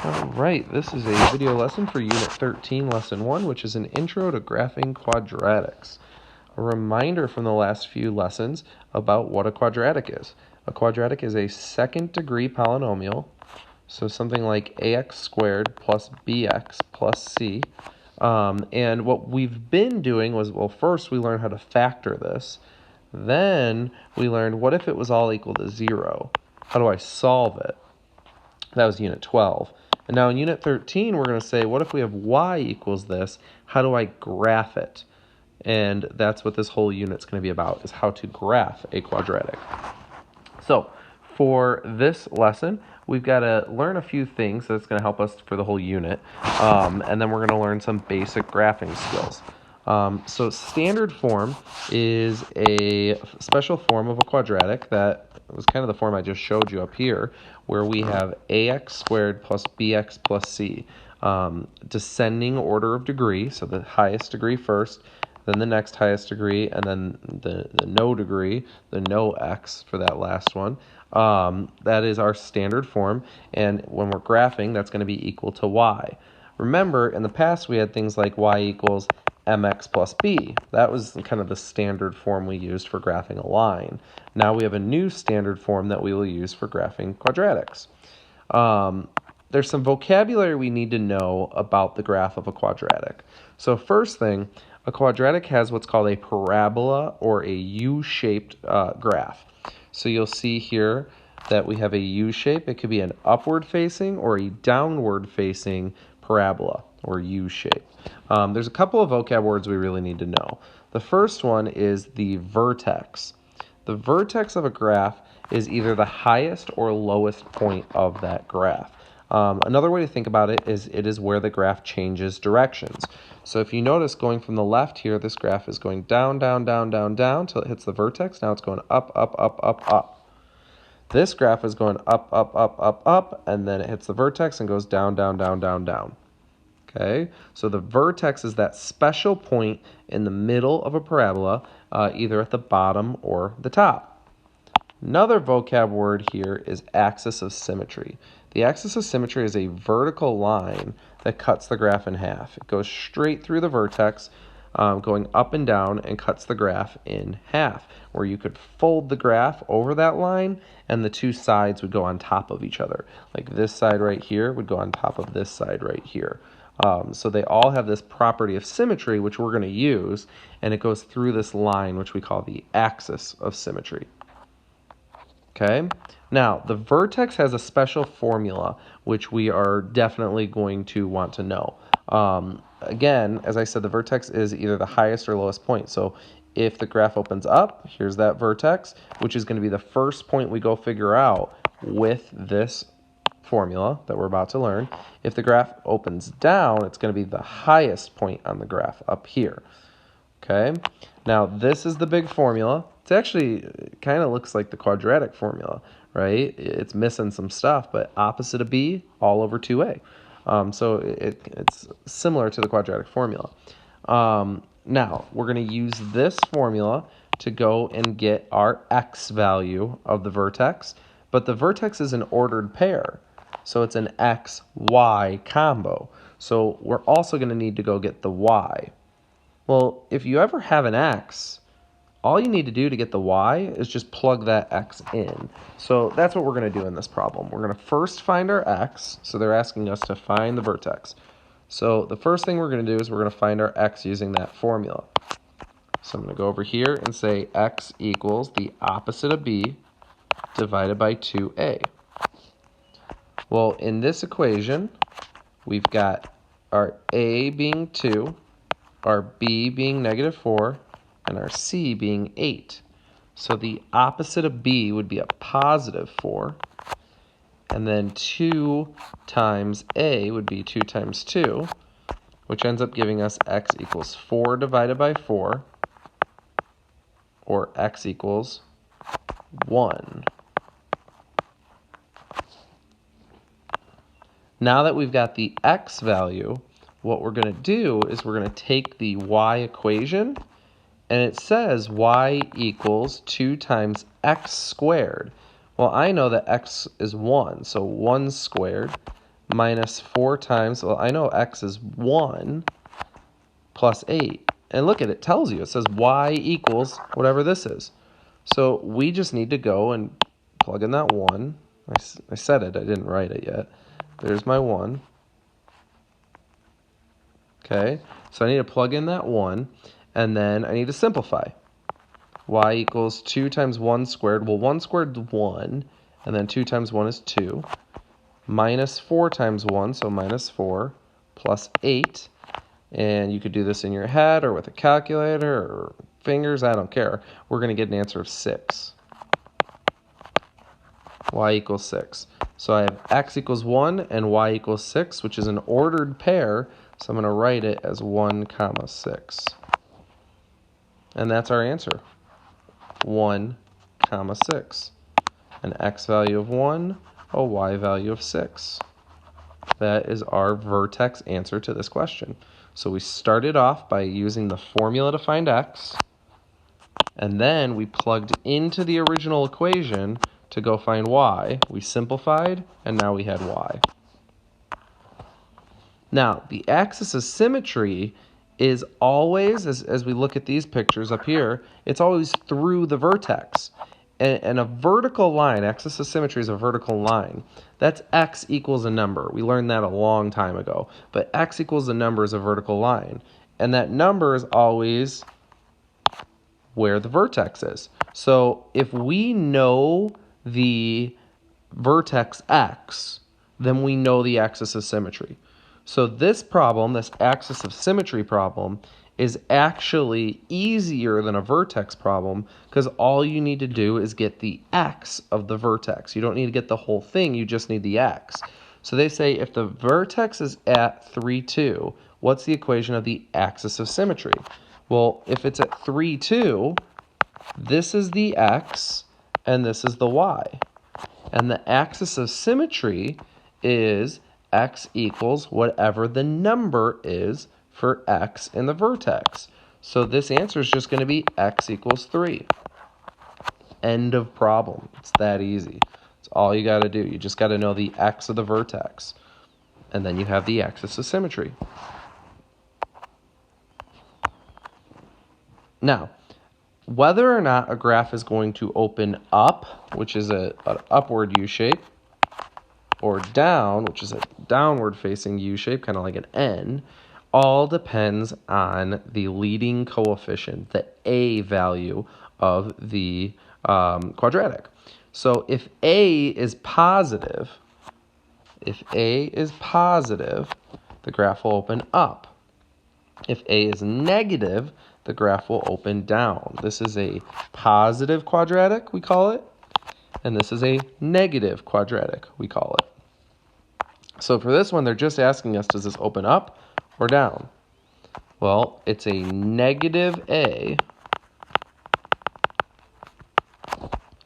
All right, this is a video lesson for Unit 13, Lesson 1, which is an intro to graphing quadratics. A reminder from the last few lessons about what a quadratic is. A quadratic is a second-degree polynomial, so something like ax squared plus bx plus c. And what we've been doing was, well, first we learned how to factor this. Then we learned, what if it was all equal to 0? How do I solve it? That was Unit 12. And now in Unit 13, we're going to say, what if we have y equals this? How do I graph it? And that's what this whole unit's going to be about, is how to graph a quadratic. So for this lesson, we've got to learn a few things that's going to help us for the whole unit. And then we're going to learn some basic graphing skills. So standard form is a special form of a quadratic that was kind of the form I just showed you up here, where we have ax squared plus bx plus c. Descending order of degree, so the highest degree first, then the next highest degree, and then the no degree, the no x for that last one. That is our standard form, and when we're graphing, that's going to be equal to y. Remember, in the past, we had things like y equals mx plus b. That was kind of the standard form we used for graphing a line. Now we have a new standard form that we will use for graphing quadratics. There's some vocabulary we need to know about the graph of a quadratic. So first thing, a quadratic has what's called a parabola or a U-shaped graph. So you'll see here that we have a U shape. It could be an upward facing or a downward facing parabola or U shape. There's a couple of vocab words we really need to know. The first one is the vertex. The vertex of a graph is either the highest or lowest point of that graph. Another way to think about it is where the graph changes directions. So if you notice, going from the left here, this graph is going down, down, down, down, down until it hits the vertex. Now it's going up, up, up, up, up. This graph is going up, up, up, up, up, and then it hits the vertex and goes down, down, down, down, down. Okay, so the vertex is that special point in the middle of a parabola, either at the bottom or the top. Another vocab word here is axis of symmetry. The axis of symmetry is a vertical line that cuts the graph in half. It goes straight through the vertex, going up and down, and cuts the graph in half, where you could fold the graph over that line and the two sides would go on top of each other. Like this side right here would go on top of this side right here. So they all have this property of symmetry, which we're going to use, and it goes through this line, which we call the axis of symmetry. Okay, now the vertex has a special formula, which we are definitely going to want to know. Again, as I said, the vertex is either the highest or lowest point. So if the graph opens up, here's that vertex, which is going to be the first point we go figure out with this formula that we're about to learn. If the graph opens down, it's going to be the highest point on the graph up here. Okay, now this is the big formula. It's actually kind of looks like the quadratic formula, right? It's missing some stuff, but opposite of b all over 2a. So it's similar to the quadratic formula. Now we're going to use this formula to go and get our x value of the vertex, but the vertex is an ordered pair. So it's an x, y combo. So we're also going to need to go get the y. Well, if you ever have an x, all you need to do to get the y is just plug that x in. So that's what we're going to do in this problem. We're going to first find our x. So they're asking us to find the vertex. So the first thing we're going to do is we're going to find our x using that formula. So I'm going to go over here and say x equals the opposite of b divided by 2a. Well, in this equation, we've got our a being 2, our b being -4, and our c being 8. So the opposite of b would be a +4, and then 2 times a would be 2 times 2, which ends up giving us x equals 4 divided by 4, or x equals 1. Now that we've got the x value, what we're going to do is we're going to take the y equation, and it says y equals 2 times x squared. Well, I know that x is 1, so 1 squared minus 4 times, well, I know x is 1 plus 8. And look at it, it tells you, it says y equals whatever this is. So we just need to go and plug in that 1. I said it, I didn't write it yet. There's my 1. Okay, so I need to plug in that 1, and then I need to simplify. Y equals 2 times 1 squared. Well, 1 squared is 1, and then 2 times 1 is 2. Minus 4 times 1, so minus 4, plus 8. And you could do this in your head or with a calculator or fingers, I don't care. We're going to get an answer of 6. Y equals 6. So I have x equals 1 and y equals 6, which is an ordered pair, so I'm going to write it as 1 comma 6. And that's our answer, 1 comma 6. An x value of 1, a y value of 6. That is our vertex answer to this question. So we started off by using the formula to find x, and then we plugged into the original equation to go find y. We simplified, and now we had y. Now, the axis of symmetry is always, as we look at these pictures up here, it's always through the vertex. And a vertical line, axis of symmetry is a vertical line. That's x equals a number. We learned that a long time ago. But x equals a number is a vertical line. And that number is always where the vertex is. So if we know the vertex x, then we know the axis of symmetry. So this problem, this axis of symmetry problem, is actually easier than a vertex problem because all you need to do is get the x of the vertex. You don't need to get the whole thing, you just need the x. So they say if the vertex is at 3, 2, what's the equation of the axis of symmetry? Well, if it's at 3, 2, this is the x and this is the y. And the axis of symmetry is x equals whatever the number is for x in the vertex. So this answer is just going to be x equals 3. End of problem. It's that easy. It's all you got to do. You just got to know the x of the vertex. And then you have the axis of symmetry. Now, whether or not a graph is going to open up, which is an upward U shape, or down, which is a downward facing U shape, kind of like an N, all depends on the leading coefficient, the A value of the quadratic. So if A is positive, the graph will open up. If A is negative, the graph will open down. This is a positive quadratic, we call it, and this is a negative quadratic, we call it. So for this one, they're just asking us, does this open up or down? Well, it's a negative A,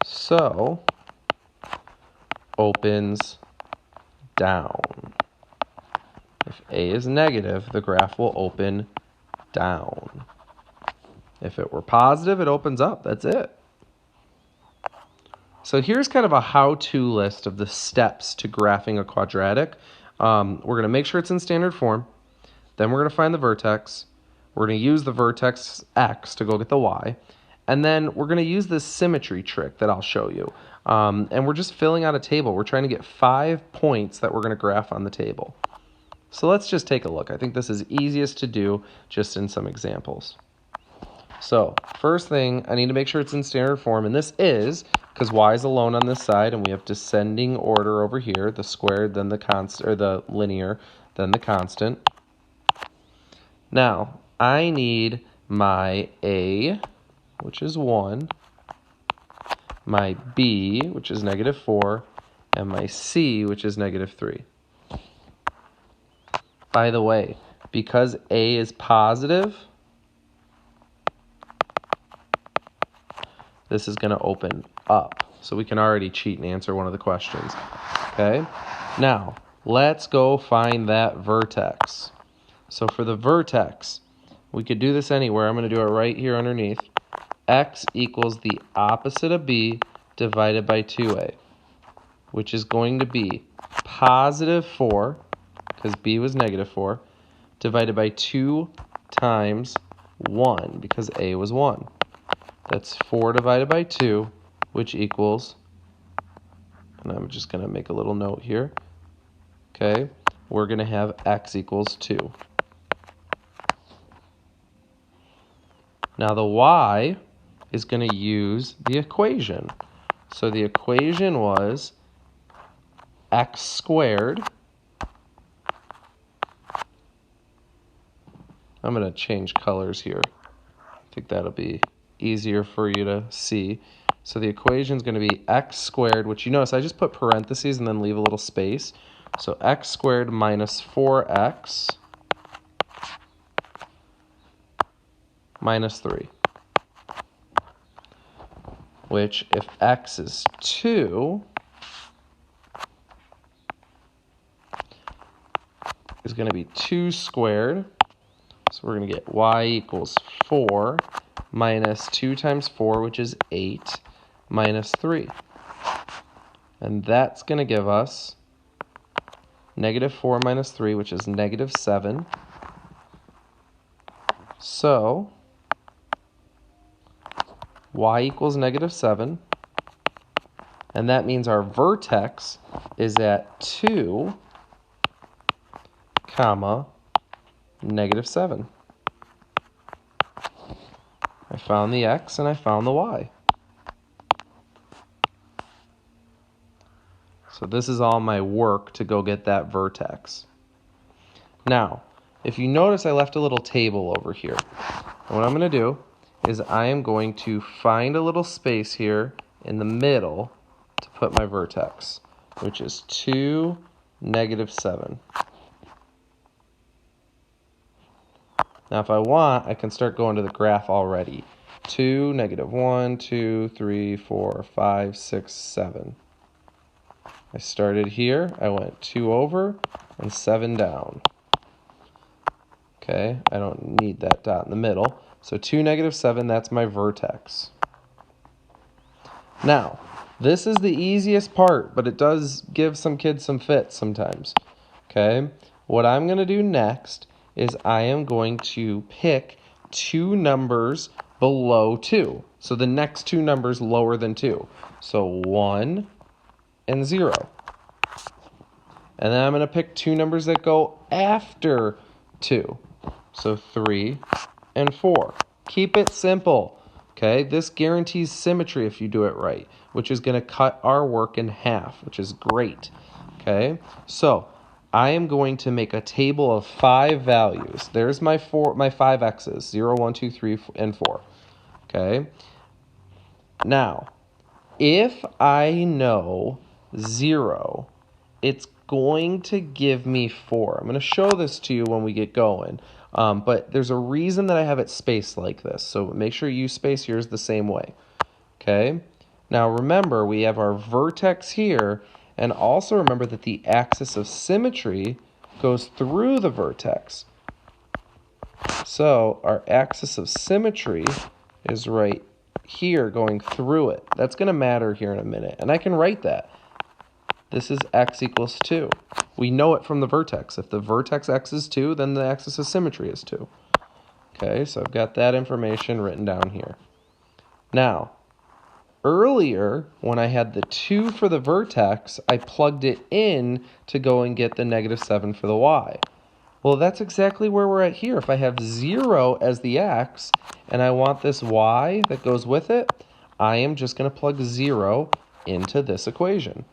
so opens down. If A is negative, the graph will open down. If it were positive, it opens up. That's it. So here's kind of a how-to list of the steps to graphing a quadratic. We're going to make sure it's in standard form. Then we're going to find the vertex. We're going to use the vertex x to go get the y. And then we're going to use this symmetry trick that I'll show you. And we're just filling out a table. We're trying to get 5 points that we're going to graph on the table. So let's just take a look. I think this is easiest to do just in some examples. So first thing, I need to make sure it's in standard form, and this is because y is alone on this side, and we have descending order over here, the squared, then the constant, or the linear, then the constant. Now, I need my A, which is 1, my B, which is negative 4, and my C, which is negative 3. By the way, because A is positive, this is going to open up. So we can already cheat and answer one of the questions. Okay? Now, let's go find that vertex. So for the vertex, we could do this anywhere. I'm going to do it right here underneath. X equals the opposite of B divided by 2A, which is going to be positive 4, because b was negative 4, divided by 2 times 1, because a was 1. That's 4 divided by 2, which equals, and I'm just going to make a little note here, okay, we're going to have x equals 2. Now the y is going to use the equation. So the equation was x squared. I'm going to change colors here. I think that'll be easier for you to see. So the equation is going to be x squared, which you notice I just put parentheses and then leave a little space. So x squared minus 4x minus 3. Which, if x is 2, is going to be 2 squared. So we're going to get y equals 4 minus 2 times 4, which is 8, minus 3. And that's going to give us negative 4 minus 3, which is negative 7. So y equals negative 7. And that means our vertex is at 2, comma, negative 7. I found the x and I found the y. So this is all my work to go get that vertex. Now, if you notice I left a little table over here. And what I'm going to do is I am going to find a little space here in the middle to put my vertex, which is 2, negative 7. Now, if I want, I can start going to the graph already. 2, negative 1, 2, 3, 4, 5, 6, 7. I started here. I went 2 over and 7 down. Okay, I don't need that dot in the middle. So 2, negative 7, that's my vertex. Now, this is the easiest part, but it does give some kids some fits sometimes. Okay, what I'm going to do next is I am going to pick 2 numbers below 2. So the next 2 numbers lower than 2. So 1 and 0. And then I'm going to pick 2 numbers that go after 2. So 3 and 4. Keep it simple. Okay, this guarantees symmetry if you do it right, which is going to cut our work in half, which is great. Okay, so I am going to make a table of 5 values. There's my 5 x's, 0, 1, 2, 3, and 4. Okay, now, if I know 0, it's going to give me 4. I'm going to show this to you when we get going. But there's a reason that I have it spaced like this. So make sure you space yours the same way. Okay? Now remember, we have our vertex here. And also remember that the axis of symmetry goes through the vertex. So our axis of symmetry is right here going through it. That's going to matter here in a minute. And I can write that. This is x equals 2. We know it from the vertex. If the vertex x is 2, then the axis of symmetry is 2. Okay, so I've got that information written down here. Now, earlier, when I had the 2 for the vertex, I plugged it in to go and get the negative 7 for the y. Well, that's exactly where we're at here. If I have 0 as the x, and I want this y that goes with it, I am just going to plug 0 into this equation.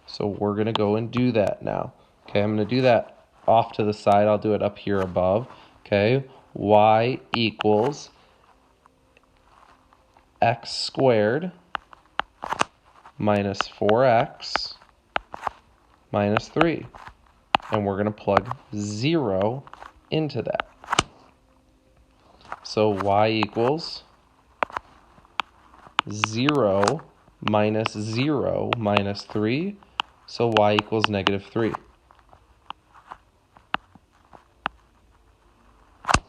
So we're going to go and do that now. Okay, I'm going to do that off to the side. I'll do it up here above. Okay, y equals x squared minus 4x minus 3. And we're going to plug 0 into that. So y equals 0 minus 0 minus 3. So y equals negative 3.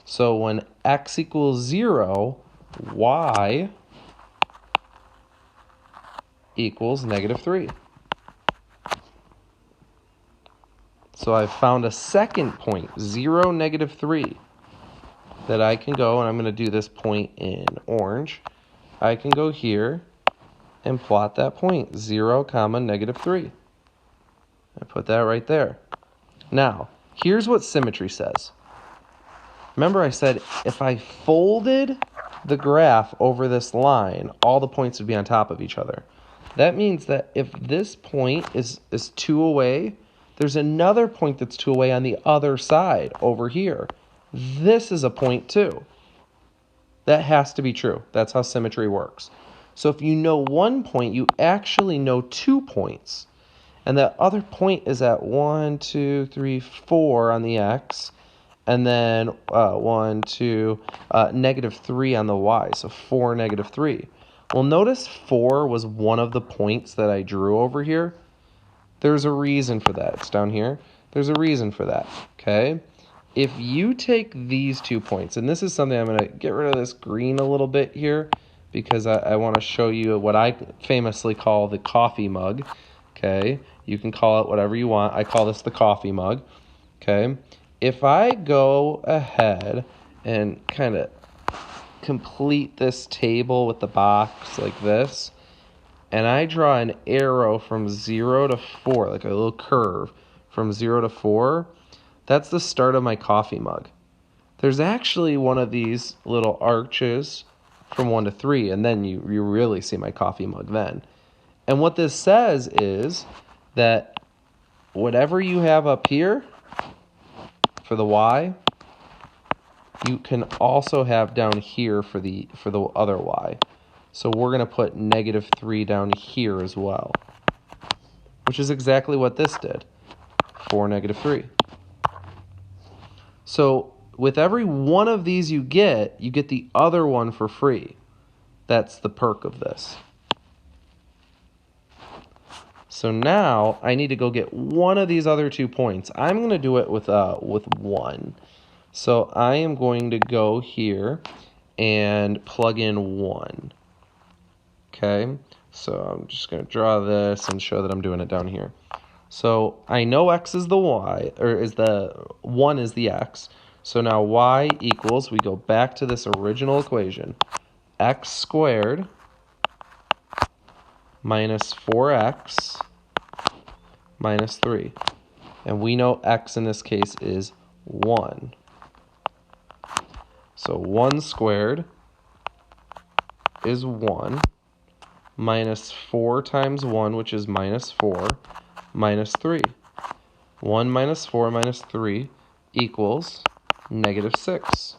So when x equals 0, y equals negative 3. So I've found a second point, 0, -3, that I can go, and I'm going to do this point in orange. I can go here and plot that point, 0, -3. I put that right there. Now, here's what symmetry says. Remember I said if I folded the graph over this line, all the points would be on top of each other. That means that if this point is 2 away, there's another point that's 2 away on the other side over here. This is a point too. That has to be true. That's how symmetry works. So if you know one point, you actually know 2 points. And that other point is at 1, 2, 3, 4 on the x, and then -3 on the y, so 4, -3. Well, notice 4 was one of the points that I drew over here. There's a reason for that. It's down here. There's a reason for that, okay? If you take these 2 points, and this is something I'm going to get rid of this green a little bit here because I want to show you what I famously call the coffee mug, okay? You can call it whatever you want. I call this the coffee mug, okay? If I go ahead and kind of complete this table with the box like this, and I draw an arrow from 0 to 4, like a little curve from 0 to 4, that's the start of my coffee mug. There's actually one of these little arches from 1 to 3, and then you really see my coffee mug then. And what this says is that whatever you have up here for the y, you can also have down here for the other y. So we're going to put -3 down here as well, which is exactly what this did, 4, -3. So with every one of these you get the other one for free. That's the perk of this. So now I need to go get one of these other 2 points. I'm going to do it with 1. So I am going to go here and plug in 1. Okay, so I'm just going to draw this and show that I'm doing it down here. So I know x is the y, or is the 1 is the x. So now y equals, we go back to this original equation, x squared minus 4x minus 3. And we know x in this case is 1. So 1 squared is 1, minus 4 times 1, which is minus 4, minus 3. 1 minus 4 minus 3 equals -6.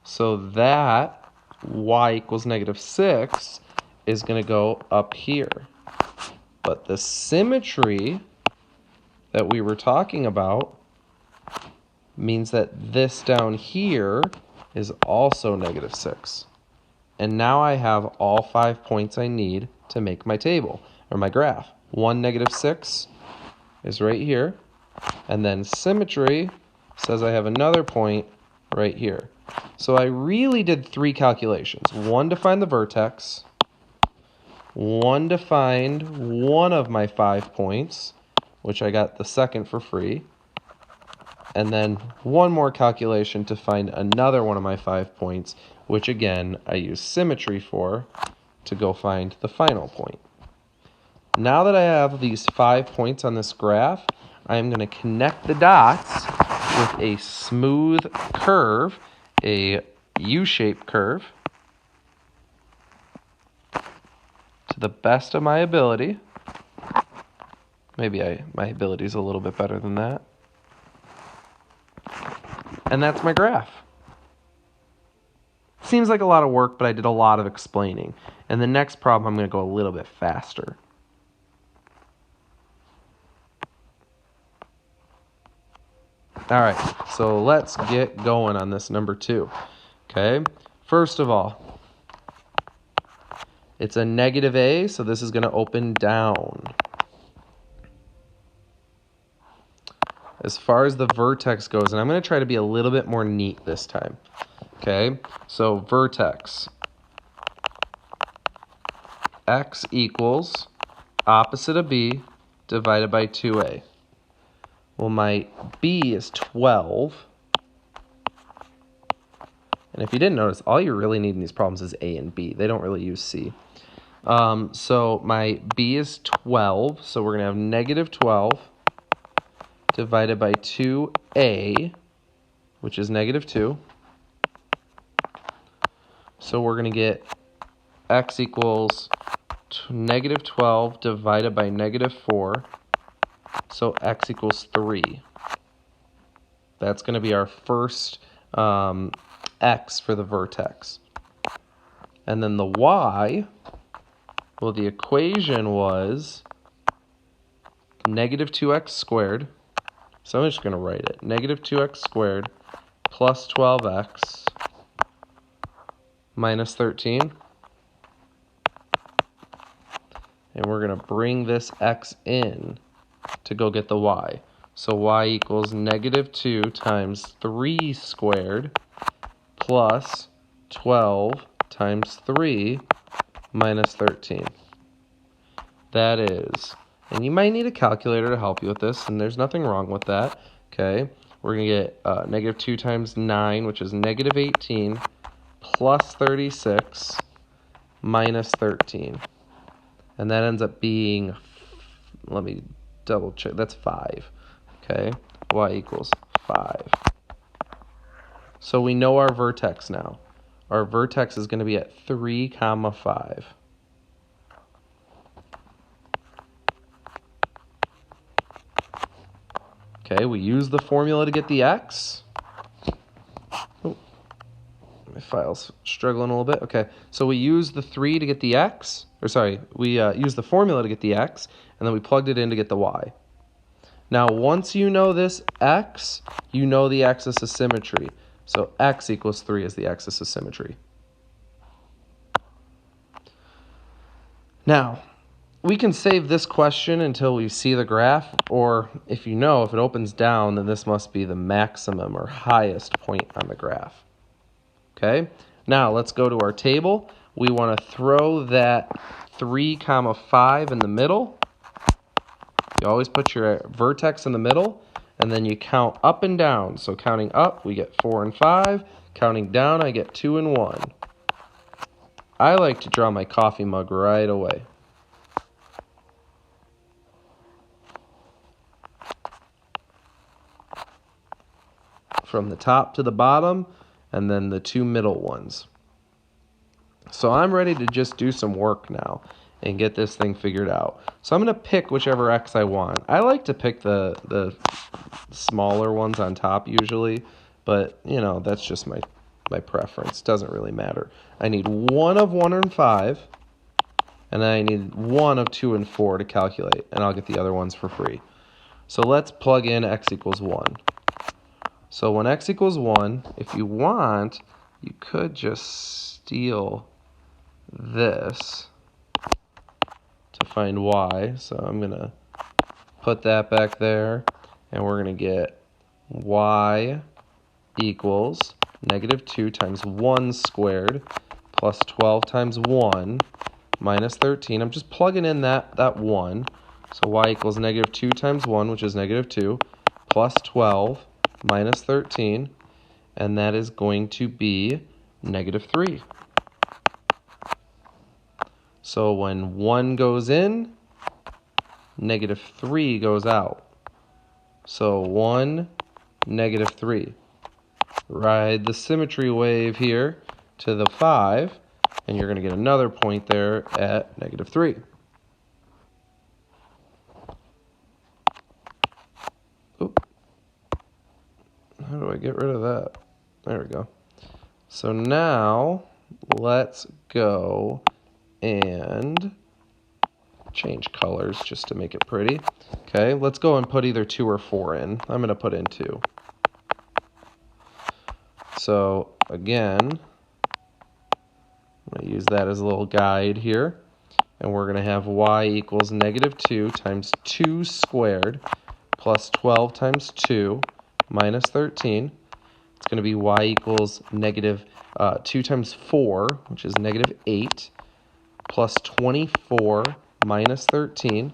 So that y equals -6 is going to go up here. But the symmetry that we were talking about means that this down here is also -6. And now I have all 5 points I need to make my table, or my graph. 1, -6 is right here. And then symmetry says I have another point right here. So I really did 3 calculations. 1 to find the vertex, 1 to find one of my 5 points, which I got the second for free, and then one more calculation to find another one of my 5 points, which again I use symmetry for to go find the final point. Now that I have these 5 points on this graph, I am going to connect the dots with a smooth curve, a U-shaped curve, to the best of my ability. Maybe my ability is a little bit better than that. And that's my graph. Seems like a lot of work, but I did a lot of explaining. And the next problem, I'm going to go a little bit faster. All right, so let's get going on this number 2. Okay, first of all, it's a -a, so this is going to open down. As far as the vertex goes, and I'm going to try to be a little bit more neat this time. Okay, so vertex, x equals opposite of b divided by 2a. Well, my b is 12. And if you didn't notice, all you really need in these problems is a and b. They don't really use c. So my b is 12. So we're going to have negative 12 divided by 2a, which is negative 2. So we're going to get x equals negative 12 divided by negative 4. So x equals 3. That's going to be our first x for the vertex. And then the y, well, the equation was negative 2x squared. So I'm just going to write it. Negative 2x squared plus 12x minus 13. And we're going to bring this x in to go get the y. So y equals negative 2 times 3 squared plus 12 times 3 minus 13. That is, and you might need a calculator to help you with this, and there's nothing wrong with that. Okay, we're going to get negative 2 times 9, which is negative 18, plus 36 minus 13. And that ends up being, let me double check, that's 5. Okay, y equals 5. So we know our vertex now. Our vertex is going to be at 3, 5. Okay, we use the formula to get the x. Oh, my file's struggling a little bit. Okay, so we use the 3 to get the x. Or sorry, we use the formula to get the x, and then we plugged it in to get the y. Now, once you know this x, you know the axis of symmetry. So x equals 3 is the axis of symmetry. Now, we can save this question until we see the graph, or if you know, if it opens down, then this must be the maximum or highest point on the graph. Okay, now let's go to our table. We want to throw that 3, 5 in the middle. You always put your vertex in the middle, and then you count up and down. So counting up, we get 4 and 5. Counting down, I get 2 and 1. I like to draw my coffee mug right away. From the top to the bottom, and then the 2 middle ones. So I'm ready to just do some work now and get this thing figured out. So I'm going to pick whichever x I want. I like to pick the smaller ones on top usually, but you know, that's just my preference. Doesn't really matter. I need 1 of 1 and 5, and then I need 1 of 2 and 4 to calculate, and I'll get the other ones for free. So let's plug in x equals 1. So when x equals 1, if you want, you could just steal this to find y. So I'm going to put that back there, and we're going to get y equals negative 2 times 1 squared plus 12 times 1 minus 13. I'm just plugging in that 1. So y equals negative 2 times 1, which is negative 2, plus 12 minus 13, and that is going to be negative 3. So when 1 goes in, negative 3 goes out. So 1, negative 3. Ride the symmetry wave here to the 5, and you're going to get another point there at negative 3. Oop. How do I get rid of that? There we go. So now let's go and change colors just to make it pretty. Okay, let's go and put either 2 or 4 in. I'm going to put in 2. So again, I'm going to use that as a little guide here. And we're going to have y equals negative 2 times 2 squared plus 12 times 2 minus 13. It's going to be y equals negative 2 times 4, which is negative 8, plus 24 minus 13.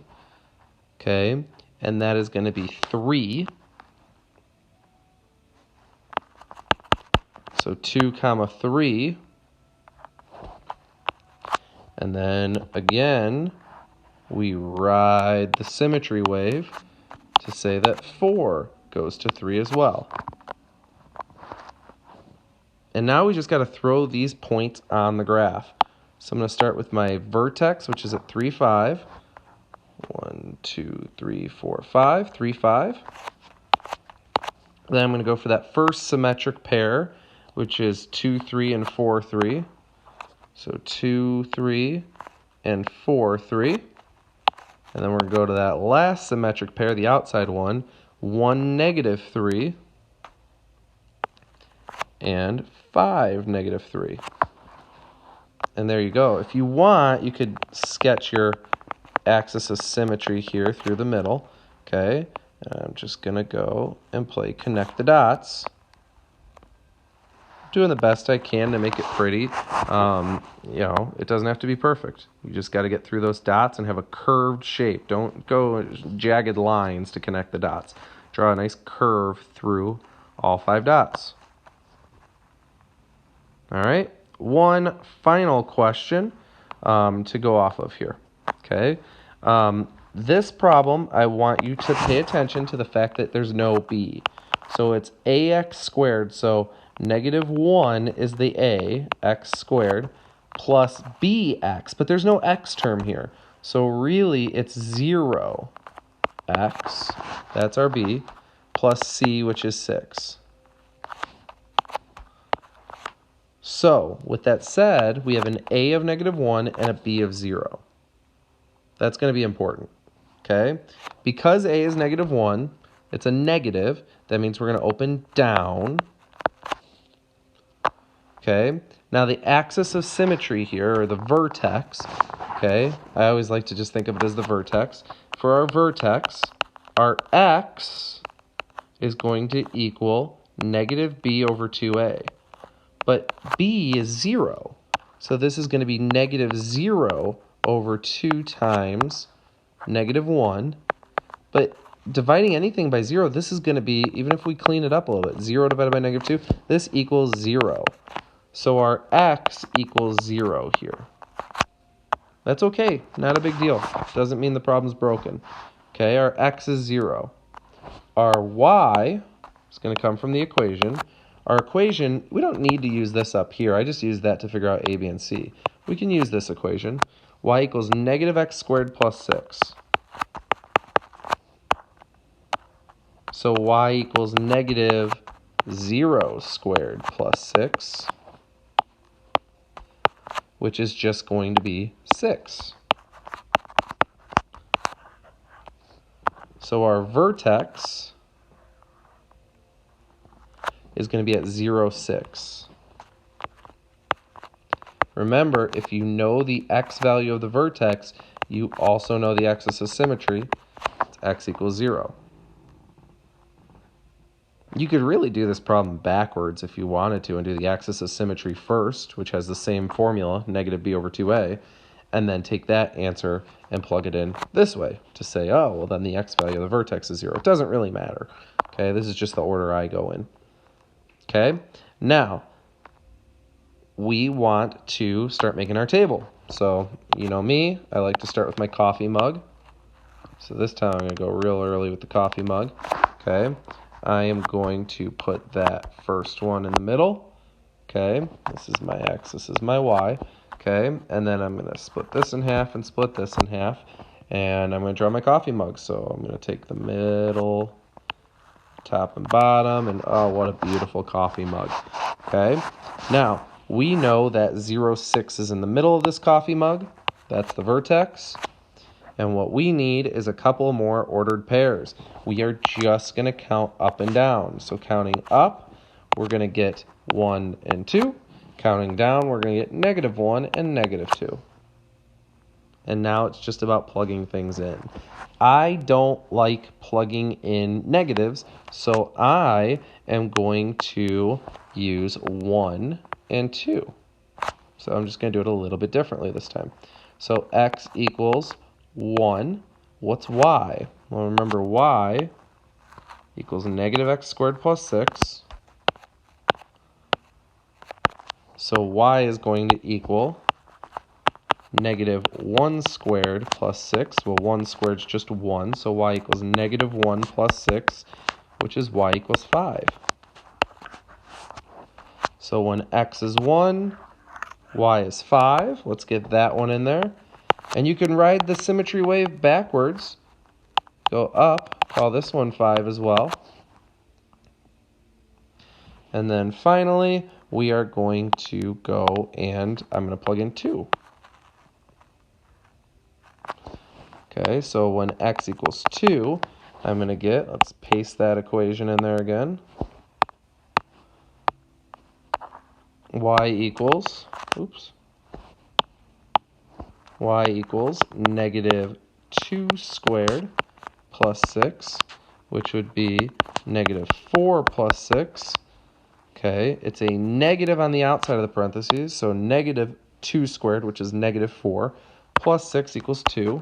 Okay, and that is going to be 3. So 2 comma 3. And then again, we ride the symmetry wave to say that 4 goes to 3 as well. And now we just got to throw these points on the graph. So I'm going to start with my vertex, which is at 3, 5. 1, 2, 3, 4, 5. 3, 5. Then I'm going to go for that first symmetric pair, which is 2, 3, and 4, 3. So 2, 3, and 4, 3. And then we're going to go to that last symmetric pair, the outside one, 1, negative 3, and 5, negative 3. And there you go. If you want, you could sketch your axis of symmetry here through the middle. Okay, and I'm just going to go and play connect the dots. Doing the best I can to make it pretty. You know, it doesn't have to be perfect. You just got to get through those dots and have a curved shape. Don't go jagged lines to connect the dots. Draw a nice curve through all 5 dots. All right, one final question to go off of here. Okay, this problem, I want you to pay attention to the fact that there's no b. So it's ax squared, so negative 1 is the a, x squared, plus bx, but there's no x term here. So really it's 0, x, that's our b, plus c, which is 6. So, with that said, we have an a of negative 1 and a b of 0. That's going to be important, okay? Because a is negative 1, it's a negative. That means we're going to open down. Okay? Now, the axis of symmetry here, or the vertex, okay? I always like to just think of it as the vertex. For our vertex, our x is going to equal negative b over 2a. But b is 0. So this is going to be negative 0 over 2 times negative 1. But dividing anything by 0, this is going to be, even if we clean it up a little bit, 0 divided by negative 2, this equals 0. So our x equals 0 here. That's okay. Not a big deal. Doesn't mean the problem's broken. Okay, our x is 0. Our y is going to come from the equation. Our equation, we don't need to use this up here. I just used that to figure out a, b, and c. We can use this equation. Y equals negative x squared plus 6. So y equals negative 0 squared plus 6, which is just going to be 6. So our vertex is going to be at 0, 6. Remember, if you know the x value of the vertex, you also know the axis of symmetry. It's x equals 0. You could really do this problem backwards if you wanted to and do the axis of symmetry first, which has the same formula, negative b over 2a, and then take that answer and plug it in this way to say, oh, well, then the x value of the vertex is 0. It doesn't really matter. Okay, this is just the order I go in. Okay, now we want to start making our table. So, you know me, I like to start with my coffee mug. So this time I'm going to go real early with the coffee mug. Okay, I am going to put that first one in the middle. Okay, this is my x, this is my y. Okay, and then I'm going to split this in half and split this in half. And I'm going to draw my coffee mug. So I'm going to take the middle, top and bottom, and oh, what a beautiful coffee mug. Okay, now we know that 0, 6 is in the middle of this coffee mug. That's the vertex. And what we need is a couple more ordered pairs. We are just going to count up and down. So counting up, we're going to get 1 and 2. Counting down, we're going to get negative 1 and negative 2. And now it's just about plugging things in. I don't like plugging in negatives, so I am going to use 1 and 2. So I'm just going to do it a little bit differently this time. So x equals 1 What's y? Well, remember y equals negative x squared plus 6. So y is going to equal negative 1 squared plus 6. Well, 1 squared is just 1, so y equals negative 1 plus 6, which is y equals 5. So when x is 1, y is 5. Let's get that one in there. And you can ride the symmetry wave backwards. Go up, call this one 5 as well. And then finally, we are going to go and I'm going to plug in 2. Okay, so when x equals 2, I'm going to get, let's paste that equation in there again. Y equals negative 2 squared plus 6, which would be negative 4 plus 6. Okay, it's a negative on the outside of the parentheses, so negative 2 squared, which is negative 4, plus 6 equals 2.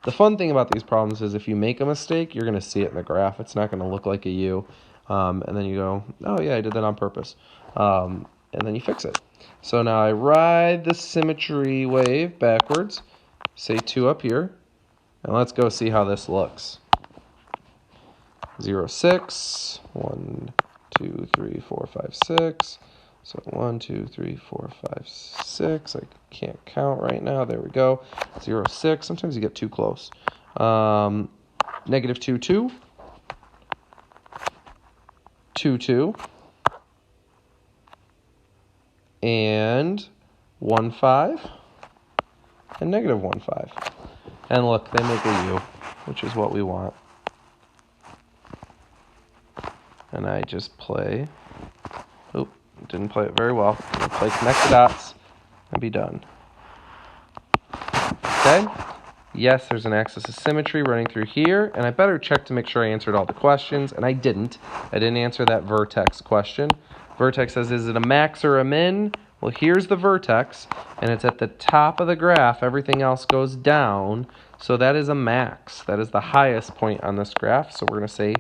The fun thing about these problems is if you make a mistake, you're going to see it in the graph. It's not going to look like a U. And then you go, oh yeah, I did that on purpose. And then you fix it. So now I ride the symmetry wave backwards, say 2 up here, and let's go see how this looks. 0, 6, 1, 2, 3, 4, 5, 6. So 1, 2, 3, 4, 5, 6. I can't count right now. There we go. 0, 6. Sometimes you get too close. Negative 2, 2. 2, 2. And 1, 5. And negative 1, 5. And look, they make a U, which is what we want. And I just play. Oop, didn't play it very well. I'm going to play connect the dots and be done. Okay? Yes, there's an axis of symmetry running through here, and I better check to make sure I answered all the questions, and I didn't. I didn't answer that vertex question. Vertex says, is it a max or a min? Well, here's the vertex, and it's at the top of the graph. Everything else goes down, so that is a max. That is the highest point on this graph, so we're going to say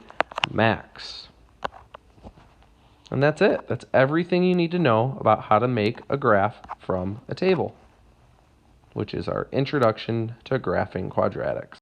max. And that's it. That's everything you need to know about how to make a graph from a table, which is our introduction to graphing quadratics.